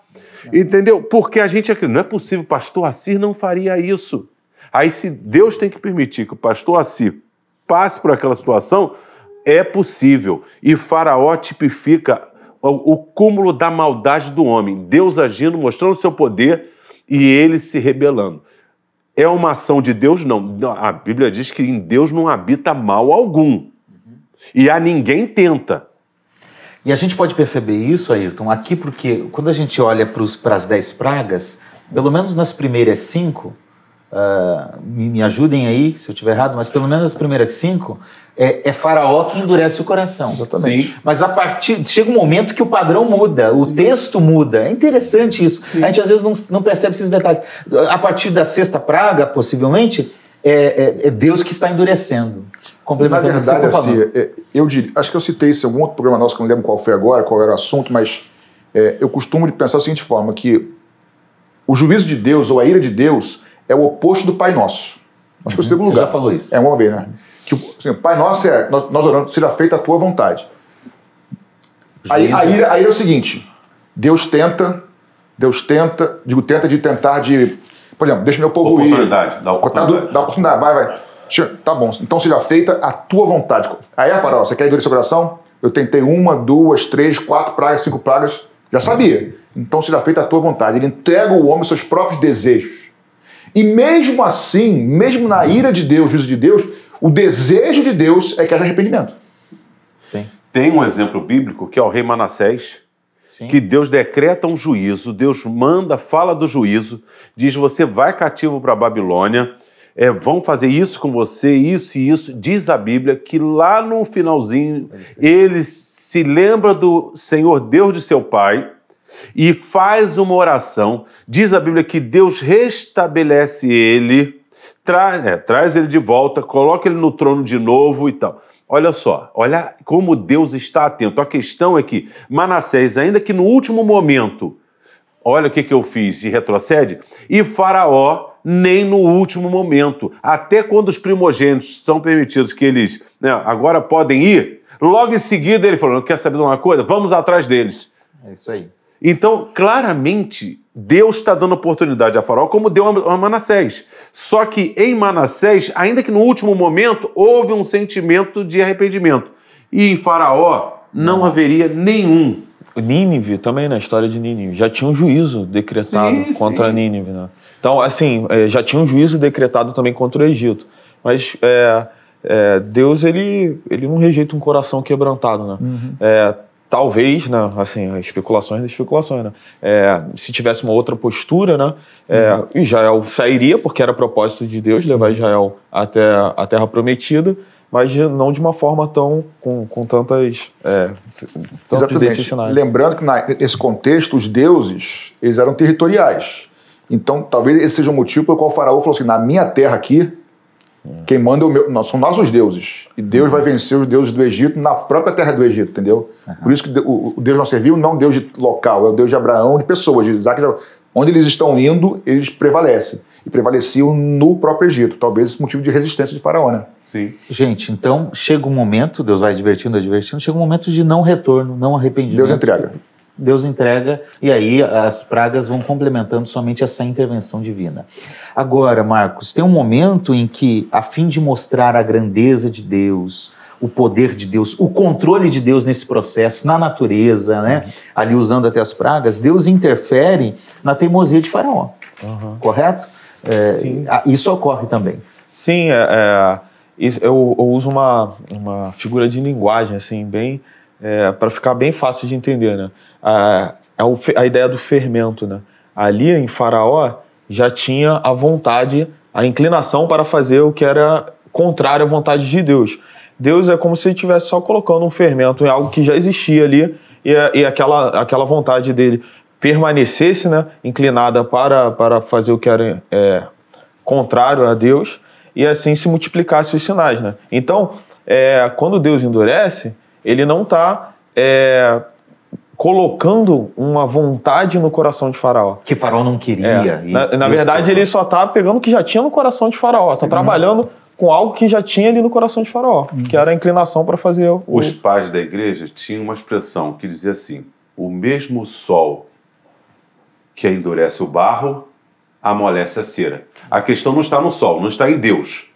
Entendeu? Porque a gente acredita, não é possível, o pastor Assir não faria isso. Aí se Deus tem que permitir que o pastor Assir passe por aquela situação, é possível. E Faraó tipifica o cúmulo da maldade do homem. Deus agindo, mostrando seu poder e ele se rebelando. É uma ação de Deus? Não. A Bíblia diz que em Deus não habita mal algum. E a ninguém tenta. E a gente pode perceber isso, Ayrton, aqui porque quando a gente olha para as 10 pragas, pelo menos nas primeiras 5, me ajudem aí se eu estiver errado, mas pelo menos nas primeiras 5, é Faraó que endurece o coração. Exatamente. Sim. Mas chega um momento que o padrão muda, o texto muda. É interessante isso. Sim. A gente às vezes não percebe esses detalhes. A partir da 6ª praga, possivelmente, é Deus que está endurecendo. Na verdade, assim, eu diria, acho que eu citei isso em algum outro programa nosso, que eu não lembro qual foi agora, qual era o assunto, mas eu costumo pensar da seguinte forma, que o juízo de Deus ou a ira de Deus é o oposto do Pai Nosso. Acho que eu citei em algum lugar. Você já falou isso. Uma vez, né? Que assim, o Pai Nosso nós orando, seja feita a tua vontade. A ira é o seguinte, Deus tenta de tentar de... Por exemplo, deixa meu povo ir. Dá oportunidade. Vai. Tá bom, então seja feita a tua vontade. Aí Faraó, você quer endurecer o coração? Eu tentei 1, 2, 3, 4 pragas, 5 pragas, já sabia. Então seja feita a tua vontade. Ele entrega o homem aos seus próprios desejos. E mesmo assim, mesmo na ira de Deus, juízo de Deus, o desejo de Deus é que haja arrependimento. Sim. Tem um exemplo bíblico que é o rei Manassés, que Deus decreta um juízo, Deus fala do juízo, diz, você vai cativo para a Babilônia, vão fazer isso com você, isso e isso. Diz a Bíblia que lá no finalzinho ele se lembra do Senhor Deus de seu pai e faz uma oração. Diz a Bíblia que Deus restabelece ele, traz ele de volta, coloca ele no trono de novo e tal. Olha só, olha como Deus está atento. A questão é que Manassés, ainda que no último momento, olha o que eu fiz, e retrocede, e Faraó nem no último momento. Até quando os primogênitos são permitidos que eles agora podem ir, logo em seguida ele falou, não quer saber de uma coisa? Vamos atrás deles. É isso aí. Então, claramente, Deus está dando oportunidade a Faraó, como deu a Manassés. Só que em Manassés, ainda que no último momento, houve um sentimento de arrependimento. E em Faraó não haveria nenhum. Nínive também, na história de Nínive, já tinha um juízo decretado contra Nínive, né? Então, assim, já tinha um juízo decretado também contra o Egito. Mas Deus, ele não rejeita um coração quebrantado, né? Talvez, né, assim, especulações, né? Se tivesse uma outra postura, né, Israel sairia, porque era propósito de Deus levar Israel até a Terra Prometida, mas não de uma forma com tantas... Exatamente. Lembrando que nesse contexto, os deuses, eles eram territoriais. Então, talvez esse seja o motivo pelo qual o faraó falou assim, na minha terra aqui, quem manda são nossos deuses. E Deus vai vencer os deuses do Egito na própria terra do Egito, entendeu? Por isso que o Deus não serviu, não é um Deus local, é o Deus de Abraão, de pessoas, de Isaac. Onde eles estão indo, eles prevalecem. E prevaleciam no próprio Egito. Talvez esse motivo de resistência de faraó, né? Sim. Gente, então chega um momento, Deus vai advertindo, chega um momento de não retorno, não arrependimento. Deus entrega, e aí as pragas vão complementando somente essa intervenção divina. Agora, Marcos, tem um momento em que, a fim de mostrar a grandeza de Deus, o poder de Deus, o controle de Deus nesse processo, na natureza, né? Ali usando até as pragas, Deus interfere na teimosia de Faraó, correto? Sim. Isso ocorre também. Sim, eu uso uma figura de linguagem, assim, bem... para ficar bem fácil de entender, né? A ideia do fermento, né? Ali em Faraó já tinha a vontade, a inclinação para fazer o que era contrário à vontade de Deus. Deus é como se ele estivesse só colocando um fermento em algo que já existia ali e aquela vontade dele permanecesse, né, inclinada para fazer o que era contrário a Deus, e assim se multiplicassem os sinais, né? Então, quando Deus endurece, ele não está colocando uma vontade no coração de Faraó. Que Faraó não queria. Na verdade, ele só está pegando o que já tinha no coração de Faraó. Está trabalhando com algo que já tinha ali no coração de Faraó, que era a inclinação para fazer Os pais da igreja tinham uma expressão que dizia assim: o mesmo sol que endurece o barro, amolece a cera. A questão não está no sol, não está em Deus.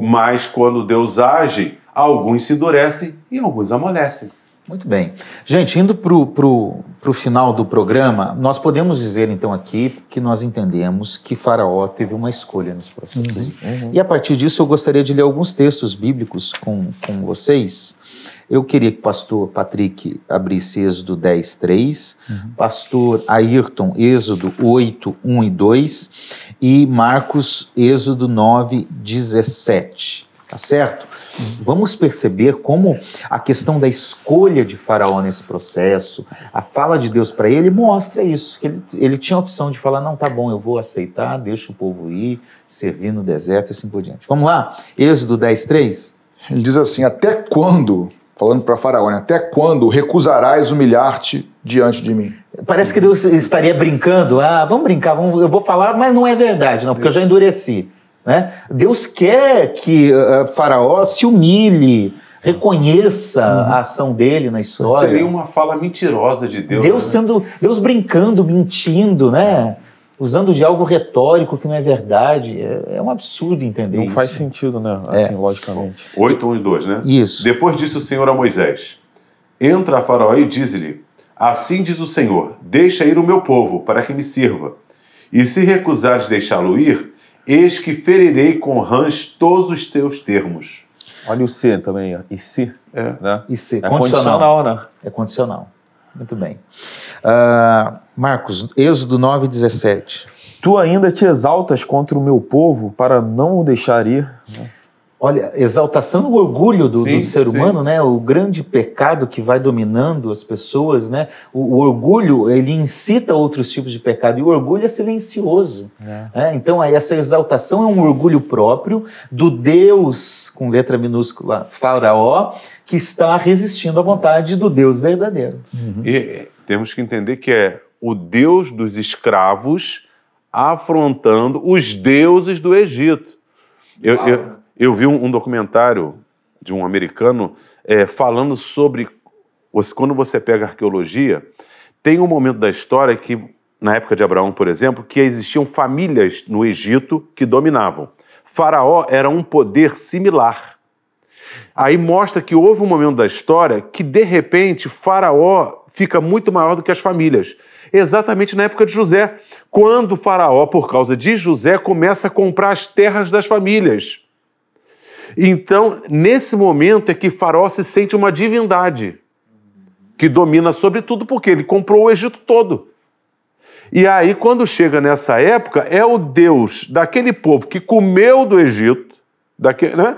Mas quando Deus age, alguns se endurecem e alguns amolecem. Muito bem. Gente, indo para o final do programa, nós podemos dizer então aqui que nós entendemos que Faraó teve uma escolha nesse processo. E a partir disso eu gostaria de ler alguns textos bíblicos com vocês. Eu queria que o pastor Patrick abrisse Êxodo 10, 3, pastor Ayrton, Êxodo 8, 1 e 2, e Marcos, Êxodo 9, 17. Tá certo? Vamos perceber como a questão da escolha de Faraó nesse processo, a fala de Deus para ele mostra isso, que ele tinha a opção de falar, não, tá bom, eu vou aceitar, deixa o povo ir, servir no deserto e assim por diante. Vamos lá? Êxodo 10, 3. Ele diz assim, até quando, falando para Faraó, né, até quando recusarás humilhar-te diante de mim? Parece que Deus estaria brincando, vamos brincar, eu vou falar, mas não é verdade, não, porque eu já endureci. Né? Deus quer que Faraó se humilhe, reconheça a ação dele na história. Seria uma fala mentirosa de Deus. Deus brincando, mentindo, né? Usando de algo retórico que não é verdade. É um absurdo entender isso. Não faz sentido, né? Assim, logicamente. 8, 1 e 2, né? Isso. Depois disse o Senhor a Moisés: entra a Faraó e diz-lhe: assim diz o Senhor, deixa ir o meu povo, para que me sirva. E se recusares deixá-lo ir, eis que ferirei com rãs todos os teus termos. Olha o se também, ó. E se? Né? E se. É condicional, né? É condicional. Muito bem. Marcos, Êxodo 9, 17. Tu ainda te exaltas contra o meu povo para não o deixar ir. Olha, exaltação e orgulho do ser humano, né? O grande pecado que vai dominando as pessoas, né? O orgulho, ele incita outros tipos de pecado, e o orgulho é silencioso. Então, essa exaltação é um orgulho próprio do Deus, com letra minúscula, Faraó, que está resistindo à vontade do Deus verdadeiro. E temos que entender que é o Deus dos escravos afrontando os deuses do Egito. Eu vi um documentário de um americano falando sobre, quando você pega a arqueologia, tem um momento da história que, na época de Abraão, por exemplo, que existiam famílias no Egito que dominavam. Faraó era um poder similar. Aí mostra que houve um momento da história que, de repente, Faraó fica muito maior do que as famílias. Exatamente na época de José, quando Faraó, por causa de José, começa a comprar as terras das famílias. Então, nesse momento é que Faraó se sente uma divindade que domina sobre tudo, porque ele comprou o Egito todo. E aí, quando chega nessa época, é o Deus daquele povo que comeu do Egito, né,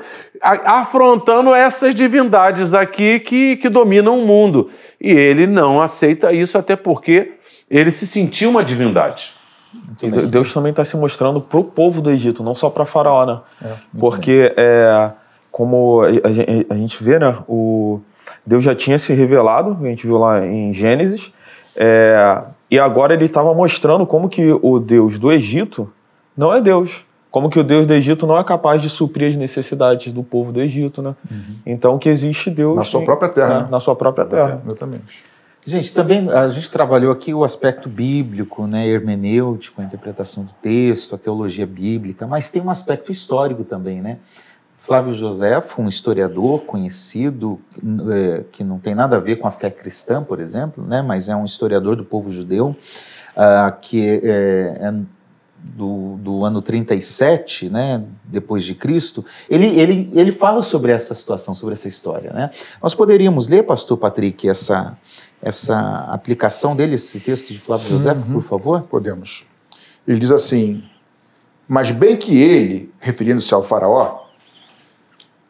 afrontando essas divindades aqui que dominam o mundo. E ele não aceita isso, até porque ele se sentiu uma divindade. Deus também está se mostrando para o povo do Egito, não só para Faraó, né? Porque, como a gente vê, né? Deus já tinha se revelado, a gente viu lá em Gênesis, e agora ele estava mostrando como que o Deus do Egito não é Deus. Como que o Deus do Egito não é capaz de suprir as necessidades do povo do Egito, né? Então que existe Deus... Na sua própria terra, né? Na sua própria terra. Exatamente. Gente, também a gente trabalhou aqui o aspecto bíblico, né, hermenêutico, a interpretação do texto, a teologia bíblica, mas tem um aspecto histórico também, né? Flávio Joséfo, um historiador conhecido, que não tem nada a ver com a fé cristã, por exemplo, né, mas é um historiador do povo judeu, que é do ano 37, né, depois de Cristo, ele fala sobre essa situação, sobre essa história, né? Nós poderíamos ler, pastor Patrick, essa aplicação dele, esse texto de Flávio Joséfo, por favor? Podemos. Ele diz assim: mas bem que ele, referindo-se ao faraó,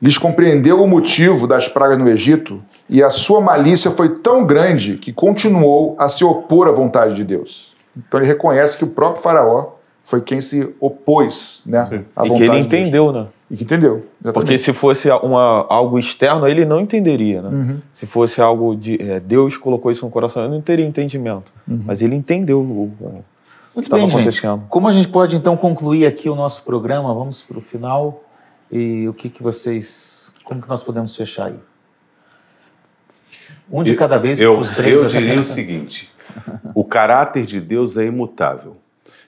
lhes compreendeu o motivo das pragas no Egito, e a sua malícia foi tão grande que continuou a se opor à vontade de Deus. Então ele reconhece que o próprio faraó foi quem se opôs, né, à vontade de Deus. E que ele entendeu, né? E que entendeu, exatamente. Porque se fosse algo externo, ele não entenderia, né? Se fosse algo de... Deus colocou isso no coração, ele não teria entendimento. Mas ele entendeu o que estava acontecendo. Gente, como a gente pode, então, concluir aqui o nosso programa? Vamos para o final. E o que vocês... Como que nós podemos fechar aí? Um de cada vez para os três. Eu diria o seguinte, o caráter de Deus é imutável.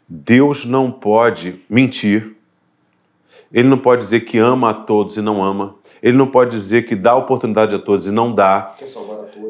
Deus não pode mentir. Ele não pode dizer que ama a todos e não ama. Ele não pode dizer que dá oportunidade a todos e não dá.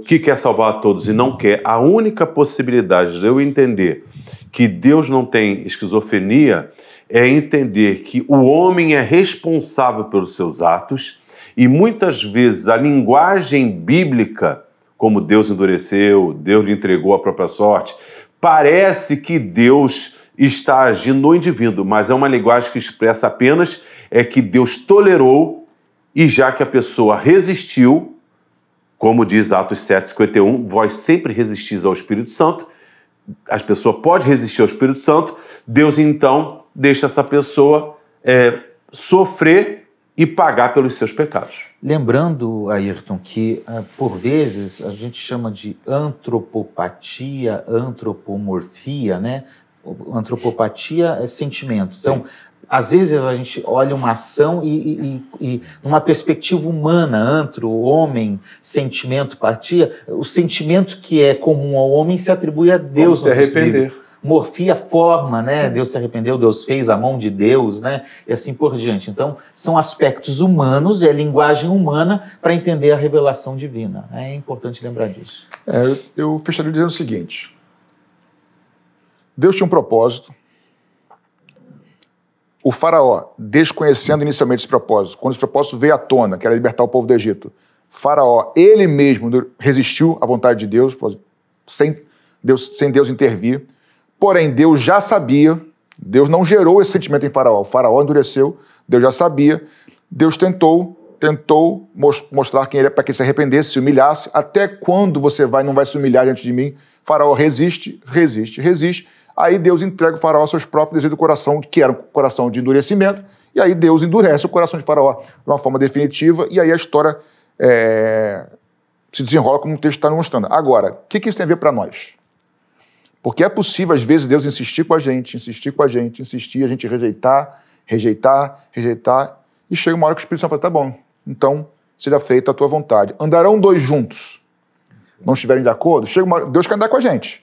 Que quer salvar a todos e não quer. A única possibilidade de eu entender que Deus não tem esquizofrenia é entender que o homem é responsável pelos seus atos e muitas vezes a linguagem bíblica, como Deus endureceu, Deus lhe entregou a própria sorte, parece que Deus está agindo no indivíduo, mas é uma linguagem que expressa apenas que Deus tolerou e já que a pessoa resistiu, como diz Atos 7:51, vós sempre resistis ao Espírito Santo, as pessoas podem resistir ao Espírito Santo, Deus então deixa essa pessoa sofrer e pagar pelos seus pecados. Lembrando, Ayrton, que por vezes a gente chama de antropopatia, antropomorfia, né? Antropopatia é sentimento. Então, às vezes a gente olha uma ação e numa perspectiva humana, homem, sentimento, patia, o sentimento que é comum ao homem se atribui a Deus. Como se arrepender. Morfia, forma, né? Deus se arrependeu, Deus fez a mão de Deus, né? E assim por diante. Então, são aspectos humanos, é linguagem humana para entender a revelação divina. É importante lembrar disso. Eu fecharia dizendo o seguinte. Deus tinha um propósito. O faraó, desconhecendo inicialmente esse propósito, quando esse propósito veio à tona, que era libertar o povo do Egito, faraó, ele mesmo resistiu à vontade de Deus, sem Deus intervir. Porém, Deus já sabia, Deus não gerou esse sentimento em faraó. O faraó endureceu, Deus já sabia. Deus tentou mostrar quem ele é para que se arrependesse, se humilhasse. Até quando você não vai se humilhar diante de mim? Faraó resiste. Aí Deus entrega o faraó aos seus próprios desejos do coração, que era um coração de endurecimento, e aí Deus endurece o coração de faraó de uma forma definitiva, e aí a história se desenrola como o texto está mostrando. Agora, o que isso tem a ver para nós? Porque é possível, às vezes, Deus insistir com a gente, a gente rejeitar, e chega uma hora que o Espírito Santo fala, tá bom, então seja feita a tua vontade. Andarão dois juntos, não estiverem de acordo, chega uma hora, Deus quer andar com a gente.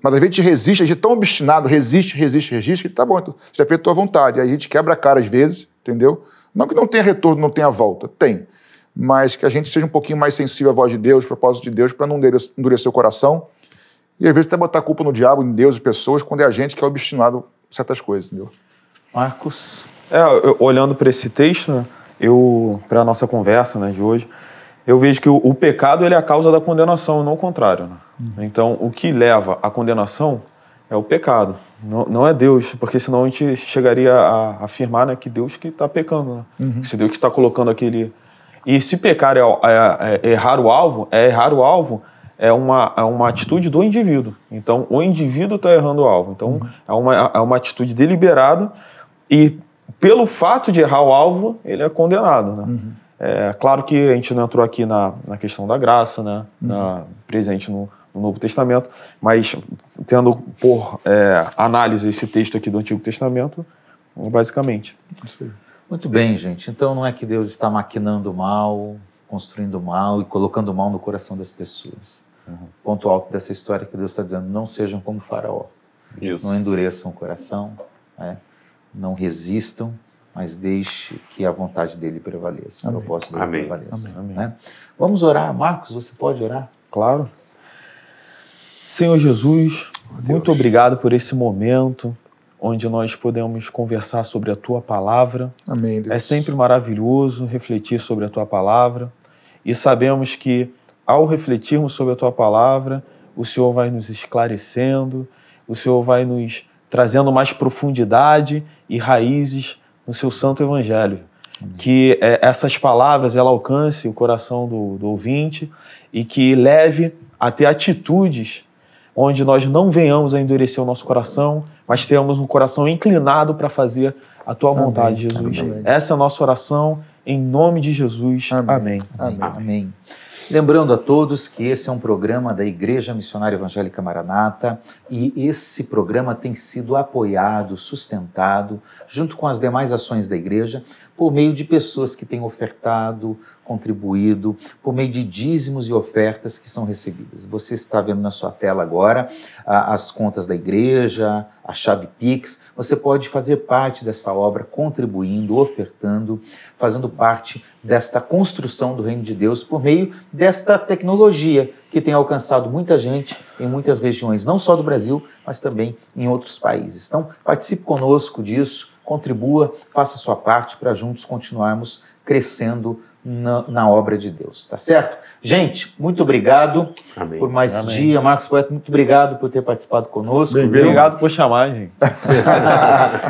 Mas a gente resiste, a gente é tão obstinado, resiste, que tá bom, então seja feita a tua vontade. Aí a gente quebra a cara às vezes, entendeu? Não que não tenha retorno, não tenha volta, tem. Mas que a gente seja um pouquinho mais sensível à voz de Deus, ao propósito de Deus, para não endurecer o coração. E às vezes até botar a culpa no diabo, em Deus e pessoas, quando é a gente que é obstinado em certas coisas, entendeu? Marcos? Olhando para esse texto, né, para a nossa conversa, né, de hoje, eu vejo que o pecado ele é a causa da condenação, não o contrário. Né? Então, o que leva à condenação é o pecado, não é Deus, porque senão a gente chegaria a afirmar, né, que Deus que está pecando. Né? Se Deus que está colocando aquele... E se pecar é errar o alvo, é uma atitude do indivíduo. Então, o indivíduo está errando o alvo. Então, é uma atitude deliberada e, pelo fato de errar o alvo, ele é condenado. Né? É claro que a gente não entrou aqui na questão da graça, né? Presente no Novo Testamento, mas tendo por análise esse texto aqui do Antigo Testamento, basicamente. Muito bem, gente. Então, não é que Deus está maquinando mal, construindo mal e colocando mal no coração das pessoas. Ponto alto dessa história que Deus está dizendo, não sejam como Faraó. Isso. Não endureçam o coração, não resistam, mas deixe que a vontade dele prevaleça, o propósito dele prevaleça. Amém. Né? Vamos orar. Marcos, você pode orar? Claro. Senhor Jesus, muito obrigado por esse momento onde nós podemos conversar sobre a Tua Palavra. Amém, Deus. É sempre maravilhoso refletir sobre a Tua Palavra e sabemos que ao refletirmos sobre a Tua Palavra, o Senhor vai nos esclarecendo, o Senhor vai nos trazendo mais profundidade e raízes no Seu Santo Evangelho. Amém. Que essas palavras ela alcance o coração do ouvinte e que leve a ter atitudes onde nós não venhamos a endurecer o nosso coração, mas tenhamos um coração inclinado para fazer a tua vontade, Jesus. Amém. Essa é a nossa oração, em nome de Jesus. Amém. Amém. Lembrando a todos que esse é um programa da Igreja Missionária Evangélica Maranata e esse programa tem sido apoiado, sustentado, junto com as demais ações da igreja, por meio de pessoas que têm ofertado, contribuído, por meio de dízimos e ofertas que são recebidas. Você está vendo na sua tela agora as contas da igreja, a chave Pix. Você pode fazer parte dessa obra, contribuindo, ofertando, fazendo parte desta construção do Reino de Deus por meio desta tecnologia que tem alcançado muita gente em muitas regiões, não só do Brasil, mas também em outros países. Então, participe conosco disso, contribua, faça a sua parte para juntos continuarmos crescendo na obra de Deus, tá certo? Gente, muito obrigado por mais esse dia. Marcos Poeta, muito obrigado por ter participado conosco. Obrigado por chamar, gente.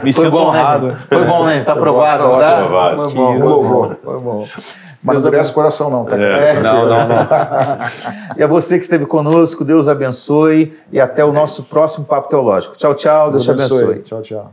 Me sinto honrado. Foi bom, né? Tá aprovado, tá? Foi bom. Foi bom. Mas não endurece o coração, não. Tá? Não. E a você que esteve conosco, Deus abençoe e até o nosso próximo Papo Teológico. Tchau, tchau. Deus te abençoe. Tchau, tchau.